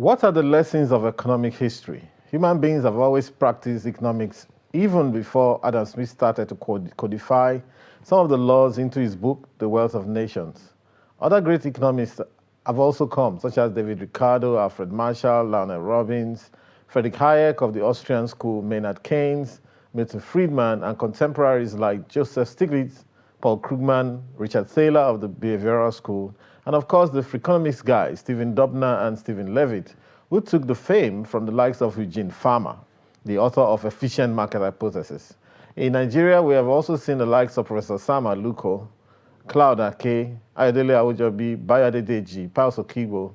What are the lessons of economic history? Human beings have always practiced economics even before Adam Smith started to codify some of the laws into his book, The Wealth of Nations. Other great economists have also come, such as David Ricardo, Alfred Marshall, Lionel Robbins, Friedrich Hayek of the Austrian school, Maynard Keynes, Milton Friedman, and contemporaries like Joseph Stiglitz, Paul Krugman, Richard Thaler of the behavioral school, and of course the Freakonomics guys, Stephen Dubner and Stephen Levitt, who took the fame from the likes of Eugene Farmer, the author of Efficient Market Hypothesis. In Nigeria, we have also seen the likes of Professor Sam Aluko, Cloud Ake, Ayodele Awojobi, Bayade Deji, Pius Okigbo,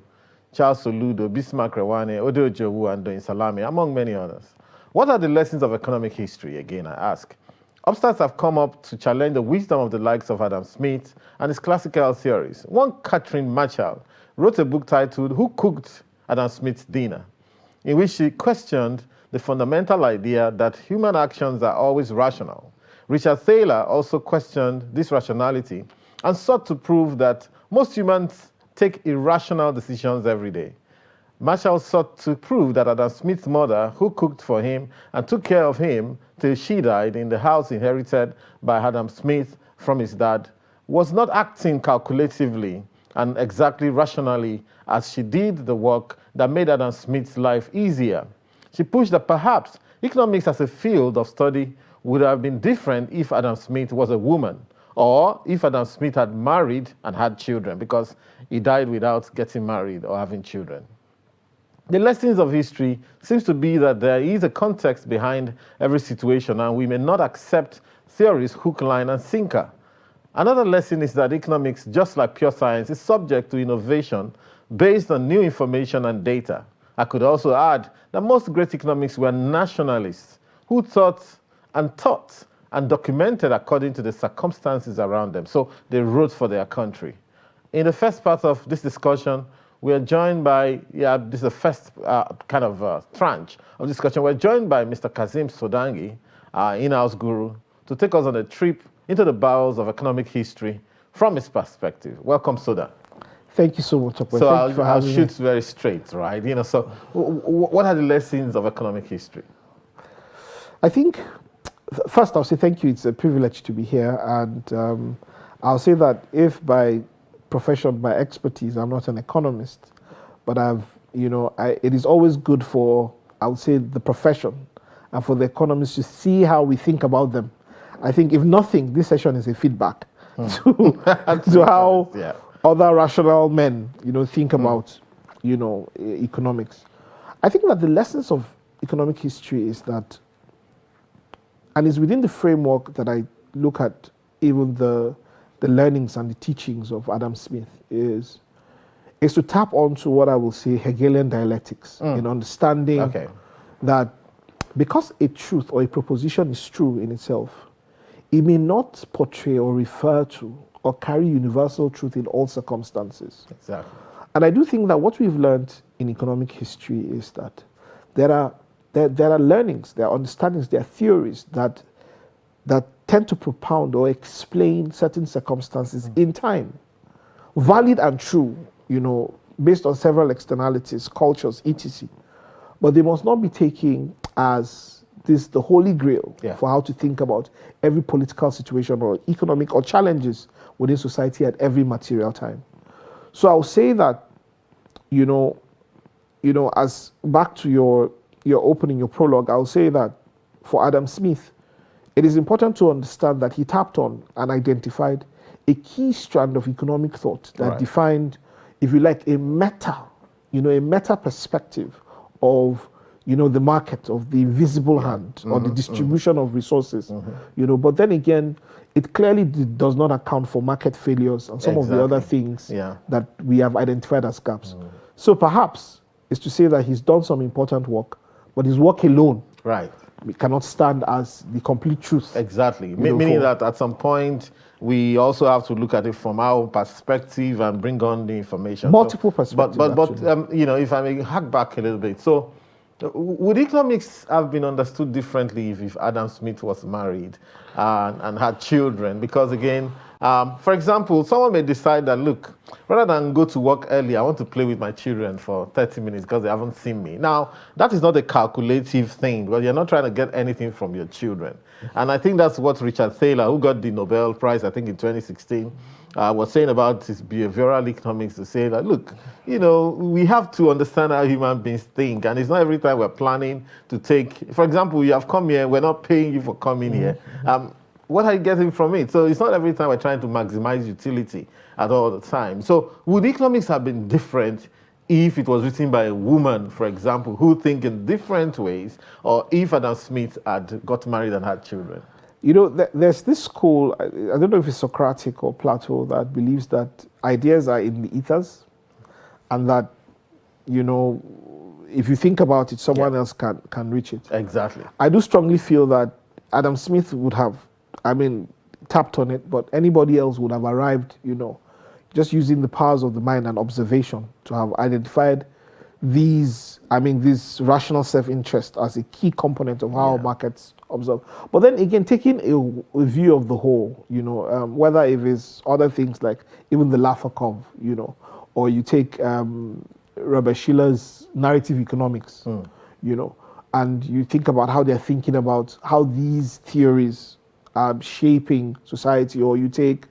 Charles Soludo, Bismarck Rewane, Ode Ojowu, and Doyin Salami, among many others. What are the lessons of economic history, again, I ask? Upstarts have come up to challenge the wisdom of the likes of Adam Smith and his classical theories. One, Catherine Marshall, wrote a book titled Who Cooked Adam Smith's Dinner?, in which she questioned the fundamental idea that human actions are always rational. Richard Thaler also questioned this rationality and sought to prove that most humans take irrational decisions every day. Marshall sought to prove that Adam Smith's mother, who cooked for him and took care of him till she died in the house inherited by Adam Smith from his dad, was not acting calculatively and exactly rationally as she did the work that made Adam Smith's life easier. She pushed that perhaps economics as a field of study would have been different if Adam Smith was a woman, or if Adam Smith had married and had children, because he died without getting married or having children. The lessons of history seems to be that there is a context behind every situation, and we may not accept theories hook, line, and sinker. Another lesson is that economics, just like pure science, is subject to innovation based on new information and data. I could also add that most great economists were nationalists who thought and documented according to the circumstances around them. So they wrote for their country. In the first part of this discussion, we are joined by, this is the first tranche of discussion. We're joined by Mr. Kazim Sodangi, in-house guru, to take us on a trip into the bowels of economic history from his perspective. Welcome, Soda. Thank you so much, Okwe. So I'll shoot very straight, right? So what are the lessons of economic history? I think, first I'll say thank you. It's a privilege to be here. And I'll say that if by profession, by expertise, I'm not an economist, but it is always good for, I would say, the profession and for the economists to see how we think about them. I think, if nothing, this session is a feedback to how other rational men, think about, economics. I think that the lessons of economic history is that, and it's within the framework that I look at even the learnings and the teachings of Adam Smith, is to tap onto what I will say Hegelian dialectics in understanding that because a truth or a proposition is true in itself, it may not portray or refer to or carry universal truth in all circumstances. Exactly. And I do think that what we've learned in economic history is that there are learnings, there are understandings, there are theories that tend to propound or explain certain circumstances in time, valid and true, based on several externalities, cultures, etc. But they must not be taken as the holy grail for how to think about every political situation or economic or challenges within society at every material time. So I'll say that, as back to your opening, your prologue, I'll say that for Adam Smith, it is important to understand that he tapped on and identified a key strand of economic thought that defined, if you like, a meta perspective of, the market, of the invisible hand, or the distribution of resources, but then again, it clearly does not account for market failures and some of the other things that we have identified as gaps. So perhaps it's to say that he's done some important work, but his work alone we cannot stand as the complete truth. Exactly. Meaning that at some point, we also have to look at it from our perspective and bring on the information. Multiple perspectives. But if I may hack back a little bit. So would economics have been understood differently if Adam Smith was married and had children? Because again, For example, someone may decide that, look, rather than go to work early, I want to play with my children for 30 minutes because they haven't seen me. Now, that is not a calculative thing, because you're not trying to get anything from your children. And I think that's what Richard Thaler, who got the Nobel Prize, I think in 2016, was saying about his behavioral economics, to say that, look, we have to understand how human beings think. And it's not every time we're planning to take, for example, you have come here, we're not paying you for coming here. What are you getting from it? So it's not every time we're trying to maximize utility at all the time. So would economics have been different if it was written by a woman, for example, who think in different ways, or if Adam Smith had got married and had children? There's this school, I don't know if it's Socratic or Plato, that believes that ideas are in the ethers, and that, if you think about it, someone else can reach it. Exactly. I do strongly feel that Adam Smith would have, tapped on it, but anybody else would have arrived, just using the powers of the mind and observation to have identified this rational self-interest as a key component of how markets observe. But then again, taking a view of the whole, whether it is other things like even the Laffer curve, or you take Robert Schiller's narrative economics, and you think about how they're thinking about how these theories are shaping society, or you take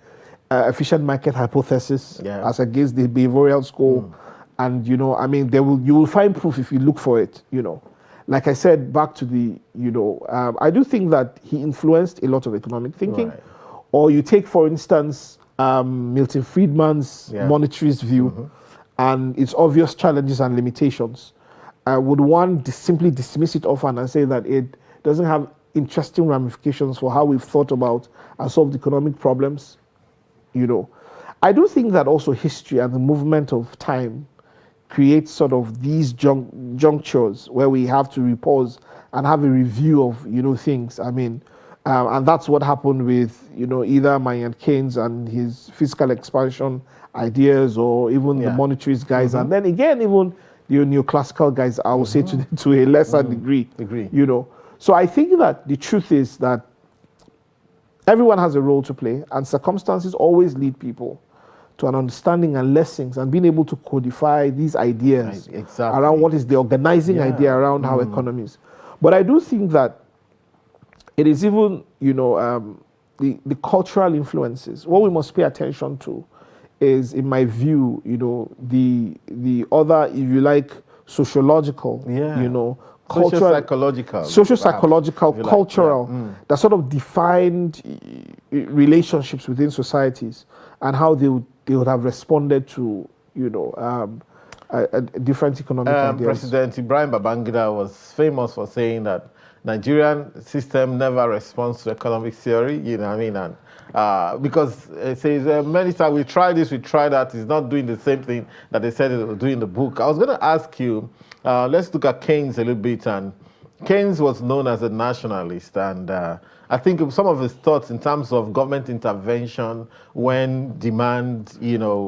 efficient market hypothesis as against the behavioral school, and you will find proof if you look for it. Like I said, back to the I do think that he influenced a lot of economic thinking. Right. Or you take, for instance, Milton Friedman's monetarist view, and its obvious challenges and limitations. Would one simply dismiss it often and say that it doesn't have interesting ramifications for how we've thought about and solved economic problems? I do think that also history and the movement of time creates sort of these junctures where we have to repause and have a review of things. And that's what happened with either Maynard Keynes and his fiscal expansion ideas, or even the monetarist guys, and then again even the neoclassical guys, I would say to a lesser degree. So I think that the truth is that everyone has a role to play, and circumstances always lead people to an understanding and lessons, and being able to codify these ideas around what is the organizing idea around how economies. But I do think that it is even, the cultural influences. What we must pay attention to is, in my view, the other, if you like, sociological, social-psychological, cultural, that sort of defined relationships within societies, and how they would have responded to, a different economic ideas. President Ibrahim Babangida was famous for saying that Nigerian system never responds to economic theory, and because it says many times we try this, we try that, it's not doing the same thing that they said it would do in the book. I was going to ask you, let's look at Keynes a little bit. And Keynes was known as a nationalist, and I think some of his thoughts in terms of government intervention when demand,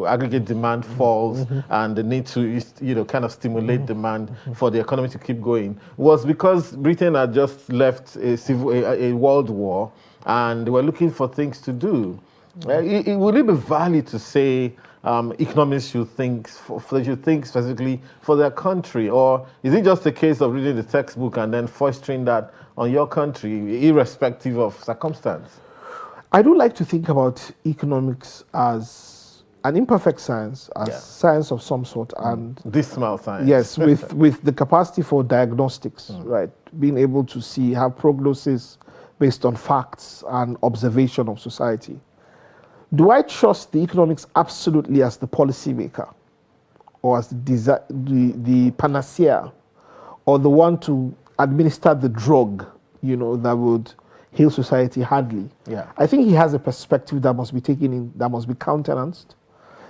aggregate demand falls, and the need to, kind of stimulate demand for the economy to keep going, was because Britain had just left a world war, and they were looking for things to do. Would it be valid to say economists should think specifically for their country, or is it just a case of reading the textbook and then fostering that on your country, irrespective of circumstance? I do like to think about economics as an imperfect science, as science of some sort, and dismal science. Yes, with the capacity for diagnostics, right? Being able to have prognosis based on facts and observation of society. Do I trust the economics absolutely as the policymaker, or as the panacea, or the one to administer the drug, that would heal society hardly? I think he has a perspective that must be taken in, that must be countenanced,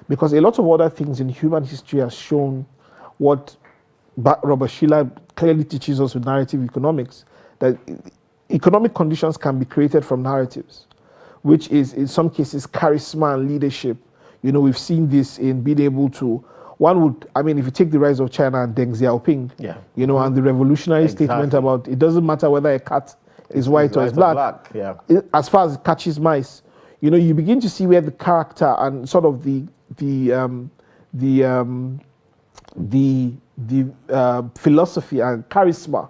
because a lot of other things in human history has shown what Robert Schiller clearly teaches us with narrative economics, that economic conditions can be created from narratives, which is in some cases charisma and leadership. We've seen this in being able to, if you take the rise of China and Deng Xiaoping, and the revolutionary statement about it doesn't matter whether a cat is white or is black. As far as it catches mice, you begin to see where the character and sort of the philosophy and charisma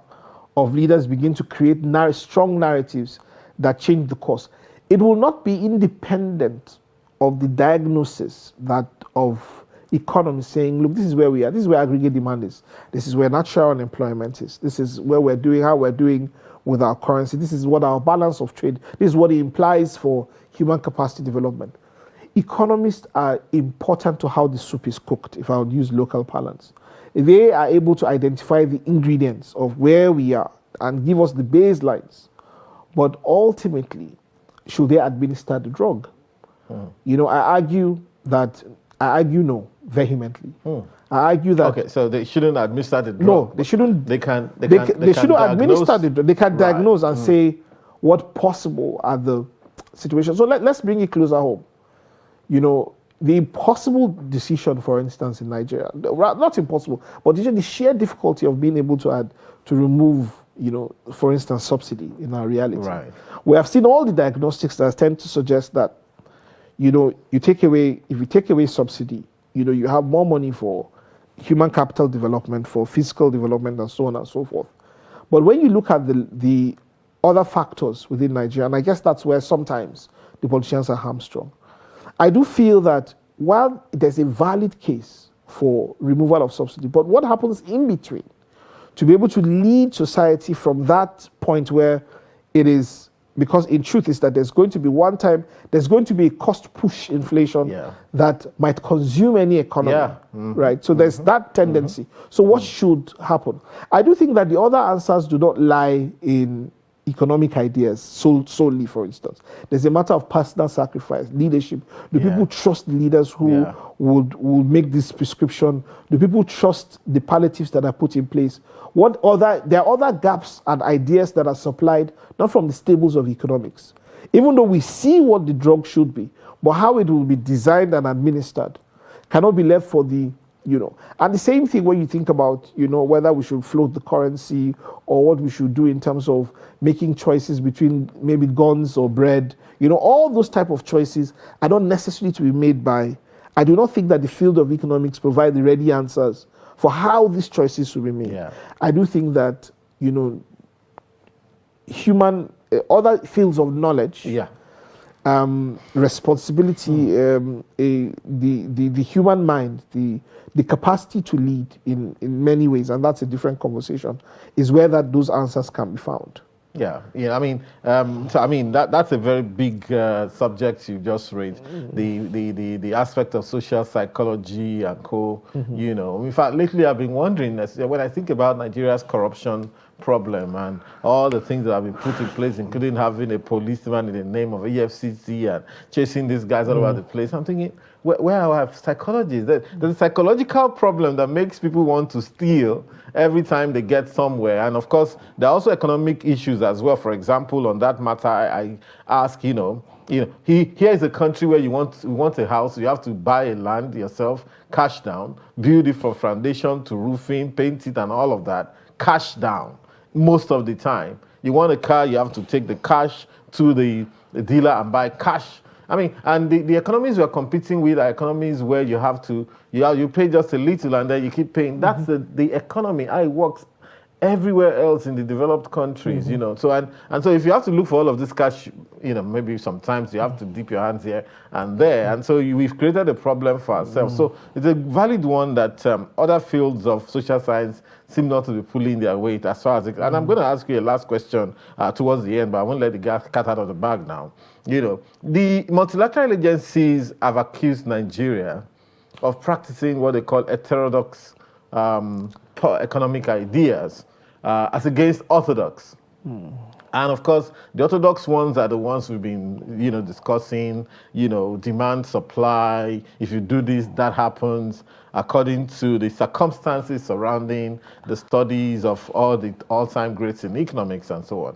of leaders begin to create strong narratives that change the course. It will not be independent of the diagnosis that of economists saying, look, this is where we are, this is where aggregate demand is, this is where natural unemployment is, this is where we're doing, how we're doing with our currency, this is what our balance of trade, this is what it implies for human capacity development. Economists are important to how the soup is cooked, if I would use local parlance. They are able to identify the ingredients of where we are and give us the baselines. But ultimately, should they administer the drug? I argue no vehemently. I argue that okay, so they shouldn't administer the drug. No, they shouldn't. They shouldn't administer the drug. They can diagnose and say what possible are the situations. So let's bring it closer home. The impossible decision, for instance, in Nigeria, not impossible, but the sheer difficulty of being able to remove, for instance, subsidy in our reality. Right. We have seen all the diagnostics that tend to suggest that, if you take away subsidy, you have more money for human capital development, for physical development, and so on and so forth. But when you look at the other factors within Nigeria, and I guess that's where sometimes the politicians are hamstrung, I do feel that while there's a valid case for removal of subsidy, but what happens in between to be able to lead society from that point where it is, because in truth is that there's going to be a cost push inflation that might consume any economy, right? So there's that tendency. So what should happen? I do think that the other answers do not lie in economic ideas solely, for instance. There's a matter of personal sacrifice, leadership. Do people trust the leaders who would make this prescription? Do people trust the palliatives that are put in place? There are other gaps and ideas that are supplied, not from the stables of economics. Even though we see what the drug should be, but how it will be designed and administered cannot be left for the and the same thing when you think about, whether we should float the currency or what we should do in terms of making choices between maybe guns or bread, all those type of choices are not necessarily to be made by, I do not think that the field of economics provide the ready answers for how these choices should be made. I do think that, other fields of knowledge, responsibility, the human mind, the capacity to lead in many ways, and that's a different conversation, is where those answers can be found. That's a very big subject you just raised. The aspect of social psychology and co. In fact, lately I've been wondering, when I think about Nigeria's corruption problem and all the things that have been put in place, including having a policeman in the name of EFCC and chasing these guys all over the place, I'm thinking, where are our psychologists? There's a psychological problem that makes people want to steal every time they get somewhere. And of course, there are also economic issues as well. For example, on that matter, I ask, here is a country where you want a house, you have to buy a land yourself, cash down, build it from foundation to roofing, paint it and all of that, cash down most of the time. You want a car, you have to take the cash to the dealer and buy cash. And the economies we're competing with are economies where you have to, you pay just a little and then you keep paying. That's the economy, how it works everywhere else in the developed countries, So so if you have to look for all of this cash, maybe sometimes you have to dip your hands here and there. And so we've created a problem for ourselves. So it's a valid one that other fields of social science seem not to be pulling their weight as far as it. And I'm going to ask you a last question towards the end, but I won't let the cat out of the bag now. The multilateral agencies have accused Nigeria of practicing what they call heterodox economic ideas as against orthodox. And of course, the orthodox ones are the ones we've been, discussing, demand, supply. If you do this, that happens according to the circumstances surrounding the studies of all the all-time greats in economics and so on.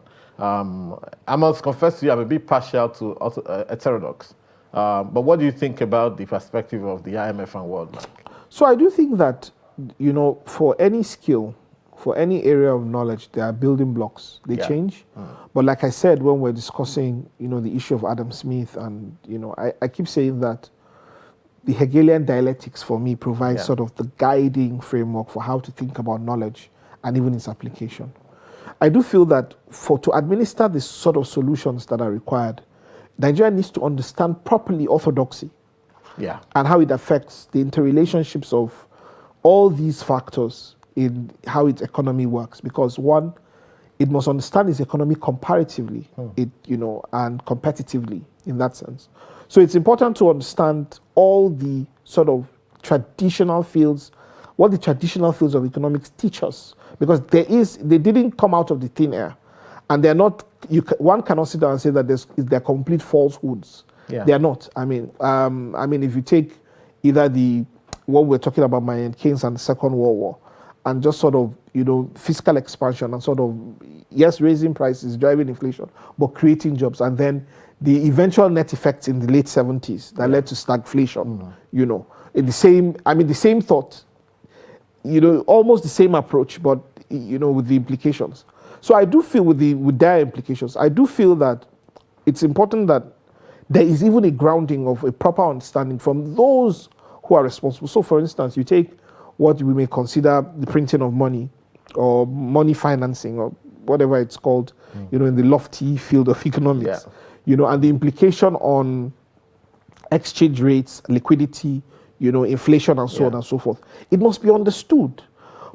I must confess to you, I'm a bit partial to heterodox. But what do you think about the perspective of the IMF and World Bank? So I do think that, for any skill, for any area of knowledge, there are building blocks. They change. But like I said, when we're discussing, the issue of Adam Smith, and, I keep saying that the Hegelian dialectics for me provides sort of the guiding framework for how to think about knowledge and even its application. I do feel that to administer the sort of solutions that are required, Nigeria needs to understand properly orthodoxy and how it affects the interrelationships of all these factors in how its economy works. Because one, it must understand its economy comparatively, and competitively in that sense. So it's important to understand all the sort of traditional fields, what the traditional fields of economics teach us, because they didn't come out of the thin air, and they're not. One cannot sit down and say that they're complete falsehoods. They are not. I mean, if you take either what we're talking about, Mayan Keynes and the Second World War, and just sort of fiscal expansion and sort of raising prices, driving inflation, but creating jobs, and then the eventual net effects in the late 70s that led to stagflation. In the same thought, almost the same approach, but with the implications. So I do feel with their implications, I do feel that it's important that there is even a grounding of a proper understanding from those who are responsible. So for instance, you take what we may consider the printing of money or money financing or whatever it's called, in the lofty field of economics, and the implication on exchange rates, liquidity, inflation and so on and so forth. It must be understood.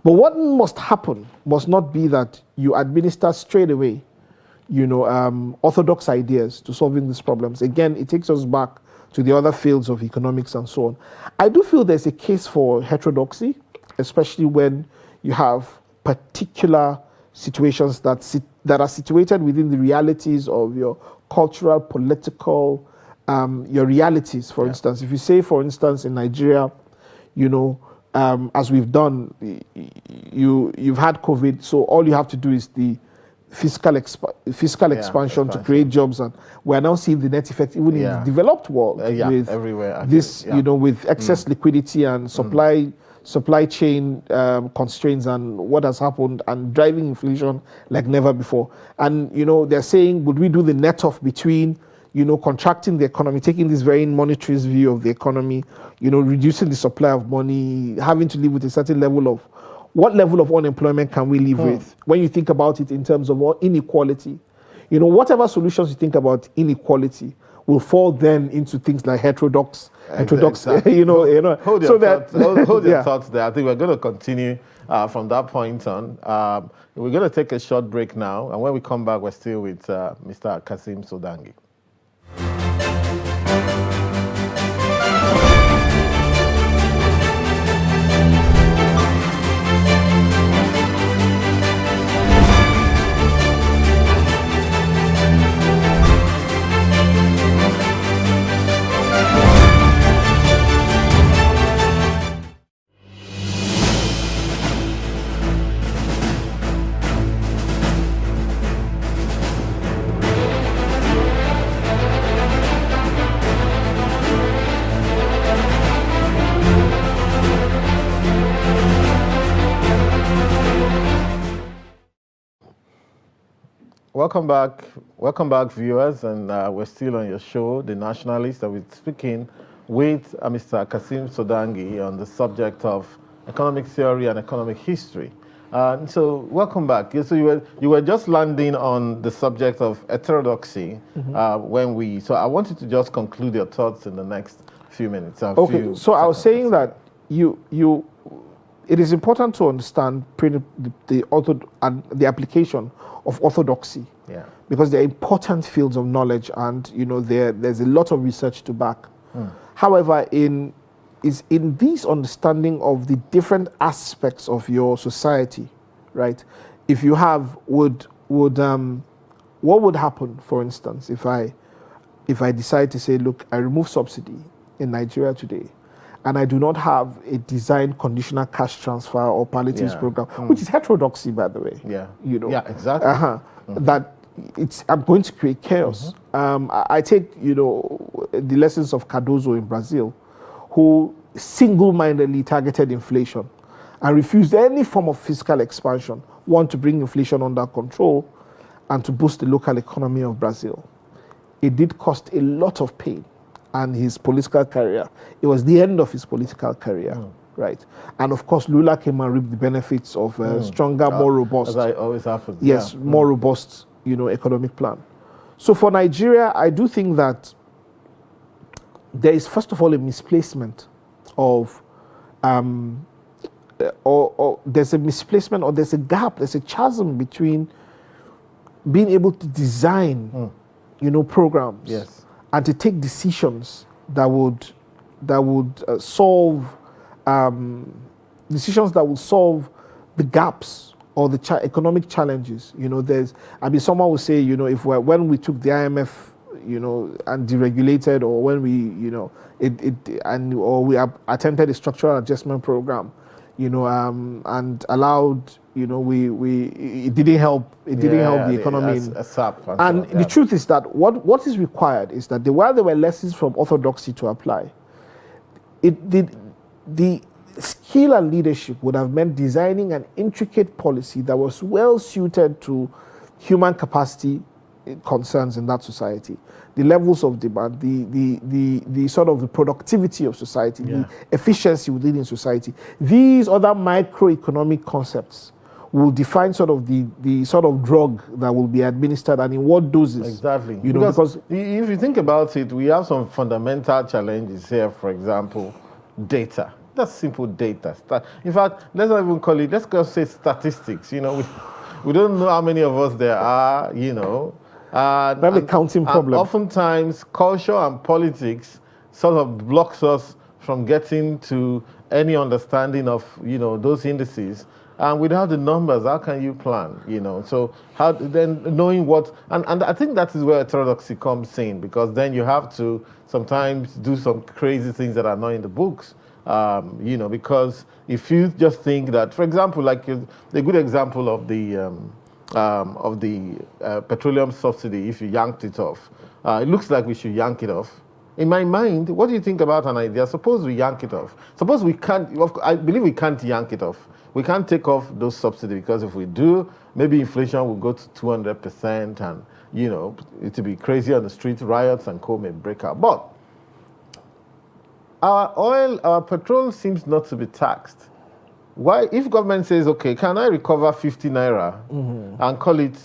But what must happen must not be that you administer straight away, orthodox ideas to solving these problems. Again, it takes us back to the other fields of economics and so on. I do feel there's a case for heterodoxy, especially when you have particular situations that are situated within the realities of your cultural, political, your realities. For instance, if you say, for instance, in Nigeria, as we've done, you've had COVID, so all you have to do is the fiscal expansion to create jobs, and we're now seeing the net effect even in the developed world with everywhere. Actually. This, with excess liquidity and supply chain constraints and what has happened and driving inflation like never before. And they're saying, would we do the net off between contracting the economy, taking this very monetarist view of the economy, reducing the supply of money, having to live with a certain level of, what level of unemployment can we live with? When you think about it in terms of inequality, whatever solutions you think about inequality will fall then into things like heterodox, exactly. Hold your thoughts there. I think we're going to continue from that point on. We're going to take a short break now, and when we come back, we're still with Mr. Kasim Sodangi. Welcome back, viewers, and we're still on your show, The Nationalist, and we're speaking with Mr. Kasim Sodangi on the subject of economic theory and economic history. So welcome back. So you were just landing on the subject of heterodoxy so I wanted to just conclude your thoughts in the next few minutes. Okay, so I was saying that it is important to understand the application of orthodoxy, because they're important fields of knowledge, and there's a lot of research to back. However, in this understanding of the different aspects of your society, right? If you have what would happen, for instance, if I decide to say, look, I remove subsidy in Nigeria today, and I do not have a designed conditional cash transfer or palliatives program, which is heterodoxy, by the way. Yeah, exactly. That I'm going to create chaos. I take the lessons of Cardoso in Brazil, who single-mindedly targeted inflation, and refused any form of fiscal expansion, one, to bring inflation under control and to boost the local economy of Brazil. It did cost a lot of pain and his political career. It was the end of his political career, right? And of course, Lula came and reaped the benefits of a stronger, more robust. As I always happens. Yes, more robust, economic plan. So for Nigeria, I do think that there is, first of all, a misplacement of, or there's a misplacement, or there's a gap, there's a chasm between being able to design, programs, Yes, and to take decisions that would solve decisions that will solve the gaps or the economic challenges. Someone will say, when we took the IMF, and deregulated, or when we, or we attempted a structural adjustment program, and allowed, it didn't help. It didn't help the economy. And the truth is that what is required is that while there were lessons from orthodoxy to apply, the skill and leadership would have meant designing an intricate policy that was well suited to human capacity concerns in that society, the levels of demand, the sort of the productivity of society, the efficiency within society. These other microeconomic concepts will define sort of the sort of drug that will be administered and in what doses. Exactly. Because if you think about it, we have some fundamental challenges here. For example, data. That's simple data. In fact, let's not even call it, let's just say statistics. We don't know how many of us there are, we have a counting problem. And oftentimes, culture and politics sort of blocks us from getting to any understanding of, those indices. And without the numbers, how can you plan, So how then knowing what, and I think that is where heterodoxy comes in, because then you have to sometimes do some crazy things that are not in the books. Because if you just think that, for example, like a good example of the petroleum subsidy, if you yanked it off, it looks like we should yank it off. In my mind, what do you think about an idea? Suppose we yank it off. Suppose we can't, I believe we can't yank it off. We can't take off those subsidies, because if we do, maybe inflation will go to 200% and, it will be crazy on the street, riots and co may break out. But our petrol seems not to be taxed. Why, if government says, okay, can I recover 50 naira and call it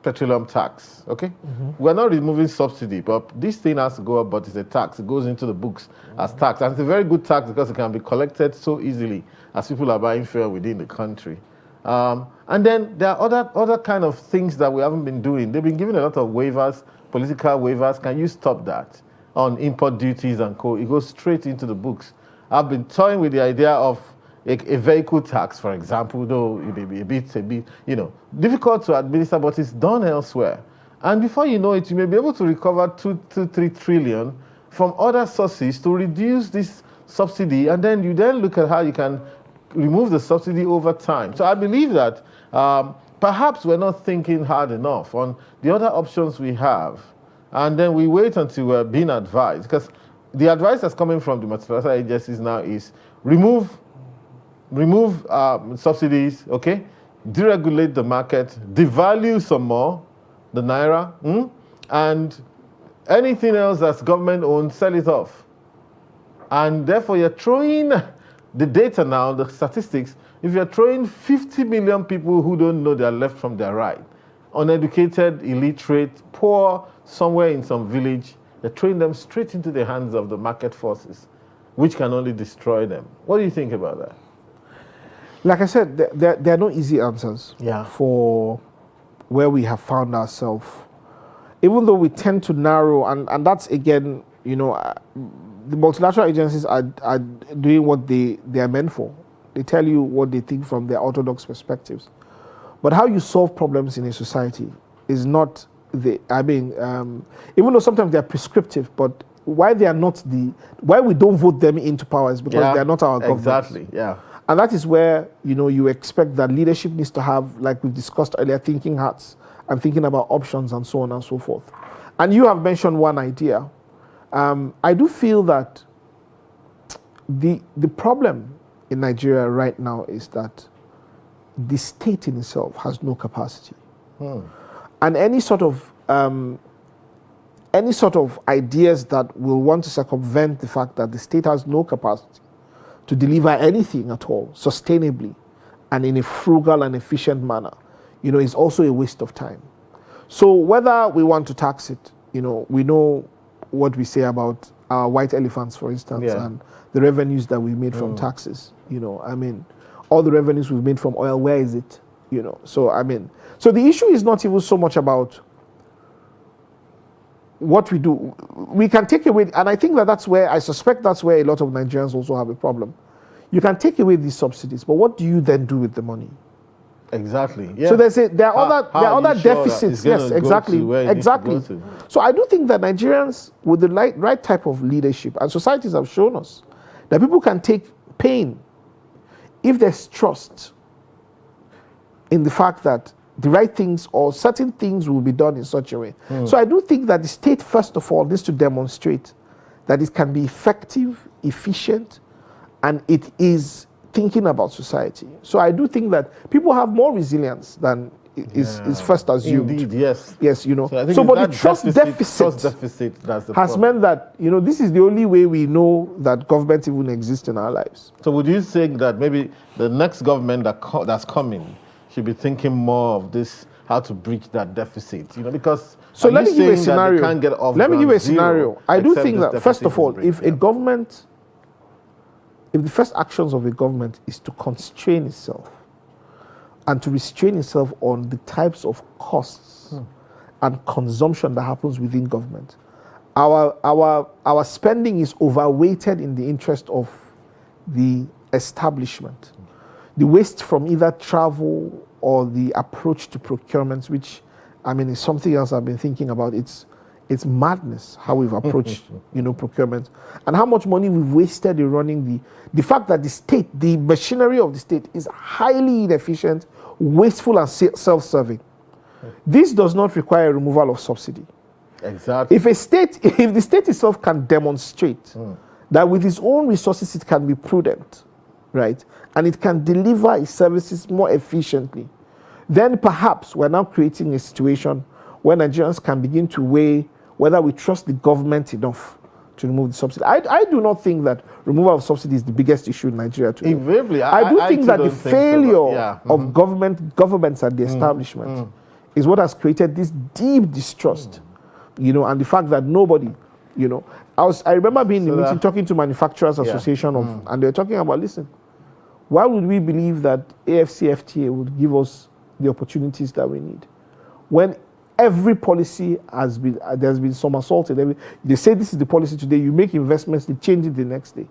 petroleum tax, okay? We're not removing subsidy, but this thing has to go up, but it's a tax. It goes into the books as tax. And it's a very good tax because it can be collected so easily as people are buying fuel within the country. And then there are other kind of things that we haven't been doing. They've been giving a lot of waivers, political waivers. Can you stop that? On import duties and co, it goes straight into the books. I've been toying with the idea of a vehicle tax, for example, though it may be a bit, difficult to administer, but it's done elsewhere. And before you know it, you may be able to recover 3 trillion from other sources to reduce this subsidy, and then you look at how you can remove the subsidy over time. So I believe that perhaps we're not thinking hard enough on the other options we have. And then we wait until we're being advised, because the advice that's coming from the multilateral agencies now is remove subsidies, okay? Deregulate the market, devalue some more the naira, and anything else that's government owned, sell it off. And therefore, you're throwing the data now, the statistics. If you're throwing 50 million people who don't know their left from their right, uneducated, illiterate, poor, somewhere in some village, they're throwing them straight into the hands of the market forces, which can only destroy them. What do you think about that? Like I said, there are no easy answers for where we have found ourselves. Even though we tend to narrow, and that's again, the multilateral agencies are doing what they are meant for. They tell you what they think from their orthodox perspectives. But how you solve problems in a society is not even though sometimes they are prescriptive, but why we don't vote them into power is because they are not our government. Exactly, yeah. And that is where, you expect that leadership needs to have, like we've discussed earlier, thinking hats and thinking about options and so on and so forth. And you have mentioned one idea. I do feel that the problem in Nigeria right now is that the state in itself has no capacity. And any sort of ideas that will want to circumvent the fact that the state has no capacity to deliver anything at all sustainably and in a frugal and efficient manner, is also a waste of time. So whether we want to tax it, we know what we say about our white elephants, for instance, and the revenues that we made from taxes. All the revenues we've made from oil, where is it? So the issue is not even so much about what we do. We can take away, and I think I suspect that's where a lot of Nigerians also have a problem. You can take away these subsidies, but what do you then do with the money? Exactly. Yeah. So there are other deficits. Yes, exactly. So I do think that Nigerians, with the right type of leadership, and societies have shown us that people can take pain if there's trust in the fact that the right things or certain things will be done in such a way. So I do think that the state, first of all, needs to demonstrate that it can be effective, efficient, and it is thinking about society. So I do think that people have more resilience than is first assumed. Indeed, yes. Yes, So, but the trust deficit has meant that, this is the only way we know that government even exists in our lives. So would you think that maybe the next government that's coming should be thinking more of this, how to breach that deficit? Because so let me give you a scenario. Let me give you a scenario. I do think that, first of all, if the first actions of a government is to constrain itself and to restrain itself on the types of costs and consumption that happens within government, our spending is overweighted in the interest of the establishment. The waste from either travel or the approach to procurements, which is something else I've been thinking about. It's madness how we've approached, procurement, and how much money we've wasted in running the fact that the machinery of the state is highly inefficient, wasteful, and self-serving. This does not require a removal of subsidy. Exactly. If the state itself can demonstrate that with its own resources it can be prudent, right, and it can deliver its services more efficiently, then perhaps we're now creating a situation where Nigerians can begin to weigh whether we trust the government enough to remove the subsidy. I do not think that removal of subsidy is the biggest issue in Nigeria today. Invariably, I do think that the failure of governments and the establishment is what has created this deep distrust, and the fact that nobody, I remember being in a meeting talking to Manufacturers Association and they were talking about, listen, why would we believe that AFCFTA would give us the opportunities that we need when every policy there's been somersaulted. They say this is the policy today, you make investments, they change it the next day.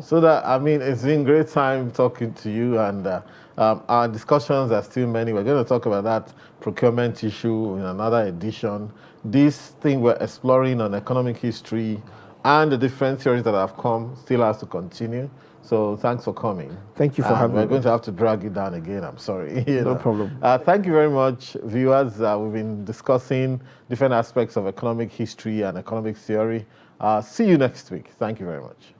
So it's been great time talking to you, and our discussions are still many. We're going to talk about that procurement issue in another edition. This thing we're exploring on economic history and the different theories that have come still has to continue. So thanks for coming. Thank you for having me. We're going to have to drag you down again. I'm sorry. No problem. Thank you very much, viewers. We've been discussing different aspects of economic history and economic theory. See you next week. Thank you very much.